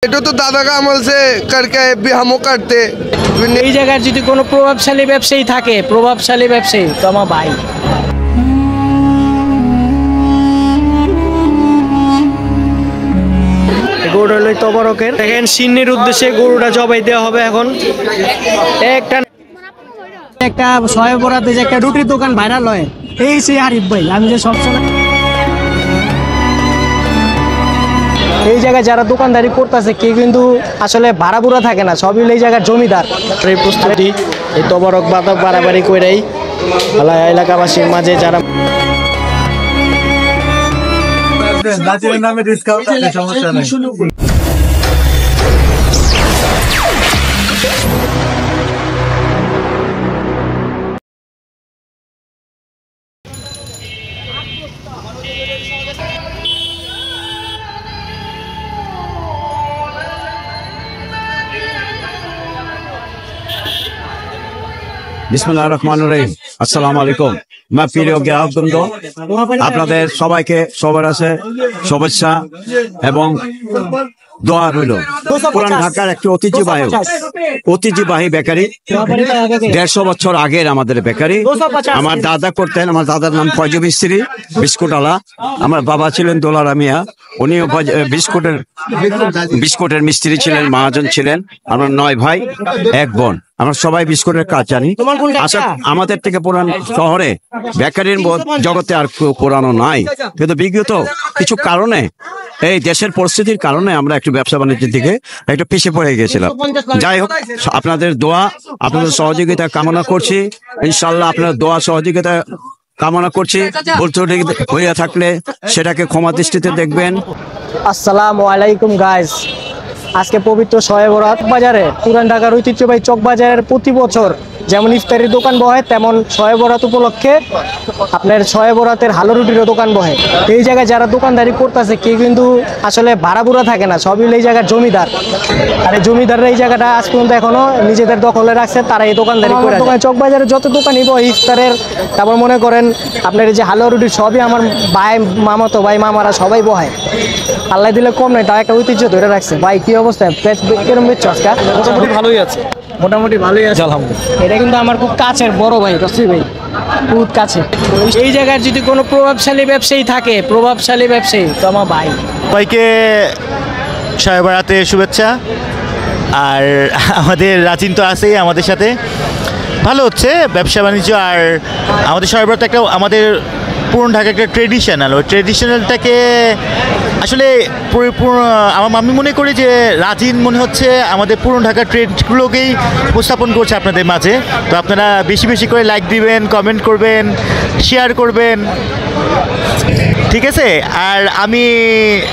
এটা তো দাদাকে আমল সে করকে भी हम करते এই জায়গার যদি কোনো প্রভাবশালী ব্যবসায়ী থাকে, প্রভাবশালী ব্যবসায়ী তো আমার ভাই। গরু হলো তবরকের, দেখেন সিন্নির উদ্দেশ্যে গরুটা জবাই দেওয়া হবে এখন। একটা শয়ে বরাতে যে একটা রুটির দোকান ভাইরাল হয়, এই সে আরিফ ভাই। আমি যে সবসময় এই জায়গায় যারা দোকানদারি করতেছে কেউ কিন্তু আসলে ভাড়া বুড়া থাকে না, সবই এই জায়গার জমিদার। এই প্রস্তুতি এই তবরক বাতাব বাড়াবাড়ি করেই এলাকাবাসীর মাঝে যারা নামে ডিসকাউন্ট সমস্যা নেই। বিসমিল্লাহিররহমানিররহিম। আসসালামু আলাইকুম। প্রিয় গ্রাহকবৃন্দ, আপনাদের সবাইকে সবার আছে শুভেচ্ছা এবং দোয়া রইল। পুরান ঢাকার একটি ঐতিহ্যবাহী বেকারি, 150 বছর আগের আমাদের বেকারি। আমার দাদা করতেন, আমার দাদার নাম ফয়জ মিস্ত্রি, বিস্কুটওয়ালা। আমার বাবা ছিলেন দোলারা মিয়া, উনিও বিস্কুটের মিস্ত্রি ছিলেন, মহাজন ছিলেন। আমরা 9 ভাই 1 বোন, আমরা সবাই বিস্কুটের কাজ জানি। আচ্ছা, আমাদের থেকে পুরান শহরে বেকারির জগতে আর পুরানো নাই, কিন্তু বিগত কিছু কারণে এই দেশের পরিস্থিতির কারণে আমরা একটু ব্যবসা বাণিজ্যের দিকে একটু পিছিয়ে পড়ে গেছিলাম। যাই হোক, আপনাদের দোয়া, আপনাদের সহযোগিতা কামনা করছি। ইনশাল্লাহ আপনার দোয়া সহযোগিতা কামনা করছি। ভুল ত্রুটি হইয়া থাকলে সেটাকে ক্ষমা দৃষ্টিতে দেখবেন। আসসালামু আলাইকুম গাইস। আজকে পবিত্র শয়ে বরাত বাজারে, পুরান ঢাকার ঐতিহ্যবাহী চক বাজারের প্রতি বছর যেমন ইফতারির দোকান বহে, তেমন শয়ে বরাত উপলক্ষে আপনার শয়ে বরাতের হালো রুটিরও দোকান বহে। এই জায়গায় যারা দোকানদারি করতেছে কেউ কিন্তু আসলে ভাড়া বুড়া থাকে না, সবই এই জায়গার জমিদার। আর এই জমিদাররা এই জায়গাটা আজ পর্যন্ত এখনো নিজেদের দখলে রাখছে, তারা এই দোকানদারি করে। চক বাজারে যত দোকানই বহে ইফতারের, তারপর মনে করেন আপনার এই যে হালো রুটি, সবই আমার ভাই, মামাতো ভাই, মামারা সবাই বহে। আল্লাহ দিলে কম নাই, তাও একটা ঐতিহ্য ধরে রাখছে। ভাই কি অবস্থা, কিরম বেচছ আজকে? মোটামুটি ভালোই আছে, মোটামুটি ভালোই আছে আলহামদুলিল্লাহ। এটা কিন্তু আমার খুব কাছের বড় ভাই, রসি ভাই, খুব কাছে। এই জায়গার যদি কোনো প্রভাবশালী ব্যবসায়ী থাকে, প্রভাবশালী ব্যবসায়ী তো আমার ভাই। সবাইকে শয়ে বরাতে শুভেচ্ছা। আর আমাদের রাচিন তো আছেই আমাদের সাথে, ভালো হচ্ছে ব্যবসা বাণিজ্য। আর আমাদের শয়ে বরাত একটা আমাদের পুরনো ঢাকা একটা ট্রেডিশনাল, ওই ট্রেডিশনালটাকে আসলে আমি মনে করি যে রাজিন মনে হচ্ছে আমাদের পুরনো ঢাকার ট্রেন্ডগুলোকেই উপস্থাপন করছে আপনাদের মাঝে। তো আপনারা বেশি বেশি করে লাইক দিবেন, কমেন্ট করবেন, শেয়ার করবেন, ঠিক আছে? আর আমি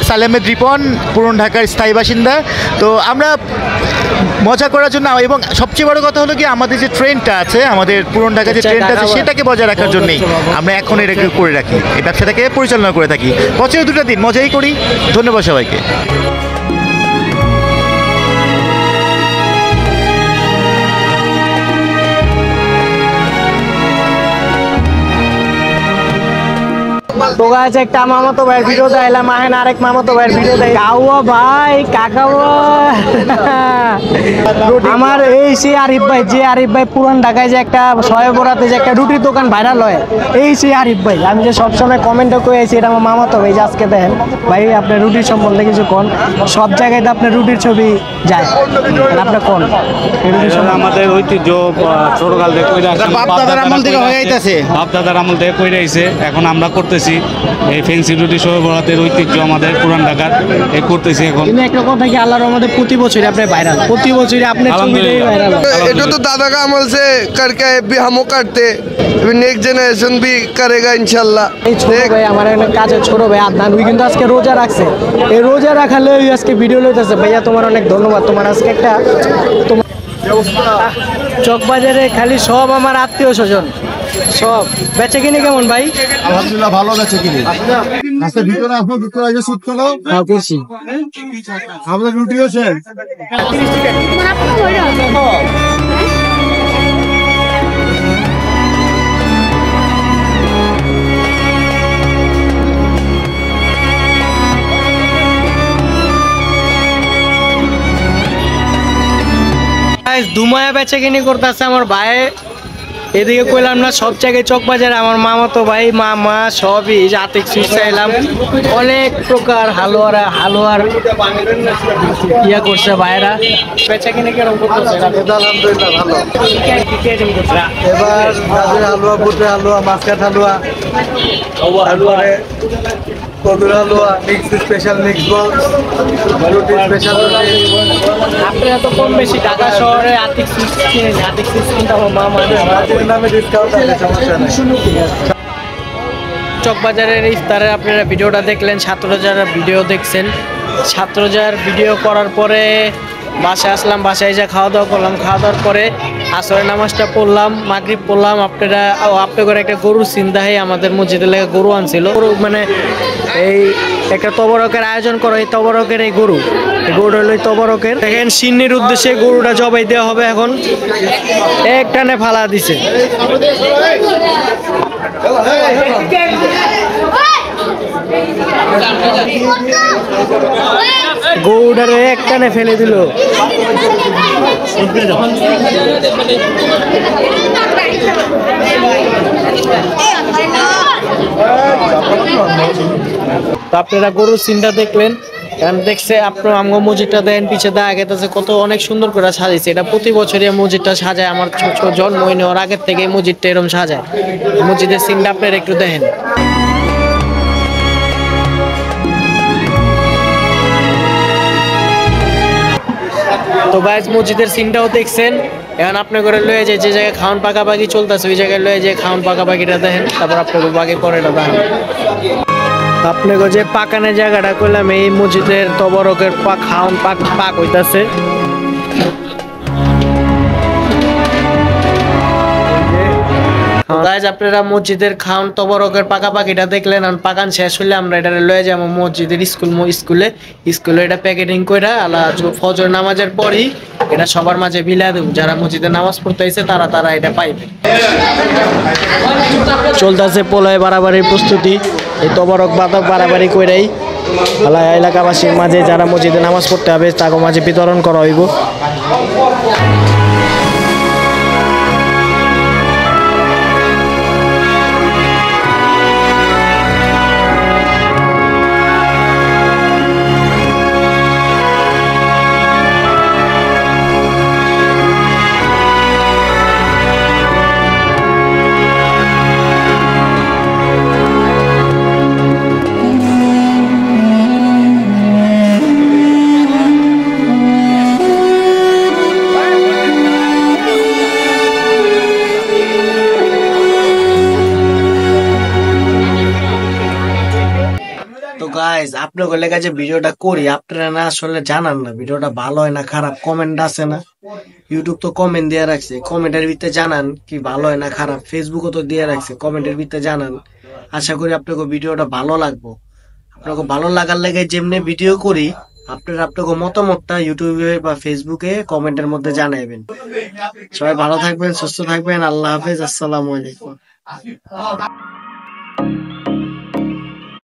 সালেমেদ রিপন, পুরনো ঢাকার স্থায়ী বাসিন্দা। তো আমরা মজা করার জন্য, এবং সবচেয়ে বড় কথা হলো কি, আমাদের যে ট্রেন্ডটা আছে, আমাদের পুরনো ঢাকার যে ট্রেন্ডটা আছে, সেটাকে বজায় রাখার জন্যই আমরা এখন এটাকে করে রাখি, এই ব্যবসাটাকে পরিচালনা করে থাকি। বছরে 2টা দিন মজাই করি। ধন্যবাদ সবাইকে। তো গাছ একটা মামাতো ভাইয়ের ভিডিও দেখাইলাম, আহেন আরেক মামাতো ভাইয়ের ভিডিও দেখ। কাউয়া ভাই, কাকাওয়া আমার এই সে আরিফ ভাই, যে আরিফ ভাই পুরান ঢাকায় যে একটা শয়ে বরাতে যে একটা রুটির দোকান ভাইরাল হয়, এই সে আরিফ ভাই। আমি যে সবসময় কমেন্টও করে আছি, এটা আমার মামাতো ভাই। যে আজকে দেখেন ভাই, আপনার রুটির সম্বন্ধে কিছু কোন, সব জায়গায় তো আপনার রুটির ছবি যায়, আপনার কোন আমাদের ঐতিহ্য ছোটকাল থেকে বাপদাদার আমল থেকে হয়ে আইতাছে, বাপদাদার আমল থেকে কইরা আইছে, এখন আমরা করতেছি। এই ফেন্সি রুটি শয়ে বরাতের ঐতিহ্য আমাদের পুরান ঢাকার, এই করতেছি এখন। একটা কথা কি, আল্লাহর রহমতে প্রতি বছরই আপনি ভাইরাল, প্রতি বছরই আপনার ছবিটাই ভাইরাল। এটা তো দাদাকে আমল সে করকে भी हम करते नेक्स्ट जनरेशन भी करेगा इंशाल्लाह। এই ছোট ভাই, আমার একটা কাজের ছোট ভাই আদনান, ওই কিন্তু আজকে রোজা রাখছে। এই রোজা রাখালে আজকে ভিডিও লইতেছে। ভাইয়া তোমার অনেক ধন্যবাদ, তোমার আজকে একটা চকবাজারে খালি সব আমার আত্মীয় স্বজন, সব বেচে কিনে কেমন ভাই? আলহামদুলিল্লাহ ভালো বেচে কিনে। আজকে ভিতরে আপনার ভিতরে এসে শুট করো। হ্যাঁ করছি। আমাদের রুটিও শেষ। গাইস দুমায়া বেচে কিনি করতেছে আমার ভাই। এদিকে কইলাম না সব জায়গায় চক বাজারে আমার মামাতো ভাই মামা সবই আতিক সুইট চাইলাম, অনেক প্রকার হালুয়ার ইয়া করছে ভাইরা। বেচা কিনে কেরকম করতেছে? আলহামদুলিল্লাহ ভালো। কি আইটেম করছে? এবার গাজর হালুয়া, বুটের হালুয়া, মাসকাট হালুয়া, তারপরে কদুর হালুয়া, মিক্স স্পেশাল মিক্স বক্স, রুটি স্পেশাল রুটি। আপনারা তো কম বেশি ঢাকা শহরে আতিক সুইট কিনেন, আতিক সুইট কিনতে আমার মামা রাতের নামে ডিসকাউন্ট আছে, সমস্যা নেই। চকবাজারের ইফতারের আপনারা ভিডিওটা দেখলেন, ছাত্ররা যারা ভিডিও দেখছেন, ছাত্রজার ভিডিও করার পরে বাসায় আসলাম, বাসায় যা খাওয়া দাওয়া করলাম, খাওয়া দাওয়ার পরে আসরের নামাজটা পড়লাম, মাগরিব পড়লাম। আপনাদের একটা গরুর চিন্তা হয়, আমাদের মসজিদে লেগে গরু আনছিল, গরু মানে এই একটা তবরকের আয়োজন করা, এই তবরকের এই গরুটা হলো তবরকের। দেখেন সিন্নির উদ্দেশ্যে গরুটা জবাই দেওয়া হবে, এখন এক টানে ফালা দিছে। গৌড়ারে একটানে ফেলে দিল। তো আপনারা গরুর সিনটা দেখলেন, কারণ দেখছে আপনার আমগো মসজিদটা দেন পিছে দা আগে কত অনেক সুন্দর করে সাজাইছে। এটা প্রতি বছরই মসজিদটা সাজায়, আমার ছোট জন্ম নেওয়ার আগের থেকে মসজিদটা এরকম সাজায়। মসজিদের সিনটা আপনারা একটু দেখেন। তো গাইস মসজিদের সিনটাও দেখছেন, এখন আপনি করে লয়ে যায় যে জায়গায় খাওয়ান পাকাপাকি চলতেছে ওই জায়গায় লয়ে যায় খাওয়ান পাকাপাকিটা দেখেন, তারপর আপনাকে বাকি পরেটা দেখেন। আপনাকে যে পাকানের জায়গাটা করলাম এই মসজিদের তবরকের খাওয়ান পাক হইতাছে। আপনারা মসজিদের খাওয়ান তবরকের পাকাপাকিটা দেখলেন, পাকান শেষ হলে আমরা এটা লয়ে যাবো মসজিদের স্কুলে এটা প্যাকেটিং করে ফজর নামাজের পরই এটা সবার মাঝে বিলা দেব, যারা মসজিদে নামাজ পড়তে আইছে তারা এটা পাইবে। চলতেছে পোলায় বাড়াবাড়ির প্রস্তুতি, এই তবরক বাদক বাড়াবাড়ি কইরাই এলাকাবাসীর মাঝে যারা মসজিদে নামাজ পড়তে হবে তাকে মাঝে বিতরণ করা হইব। তো গাইস আপনাদের লেগে যে ভিডিওটা করি আপনারা না আসলে জানান না ভিডিওটা ভালো হয় না খারাপ, কমেন্ট আছে না, ইউটিউব তো কমেন্ট দিয়ে রাখছে, কমেন্টের ভিতরে জানান কি ভালো হয় না খারাপ, ফেসবুকও তো দিয়ে রাখছে, কমেন্টের ভিতরে জানান। আশা করি আপনাকে ভিডিওটা ভালো লাগবো। আপনাকে ভালো লাগার লেগে যেমনি ভিডিও করি আপনাকে মতামতটা ইউটিউবে বা ফেসবুকে কমেন্টের মধ্যে জানাবেন। সবাই ভালো থাকবেন, সুস্থ থাকবেন, আল্লাহ হাফেজ, আসসালামু আলাইকুম।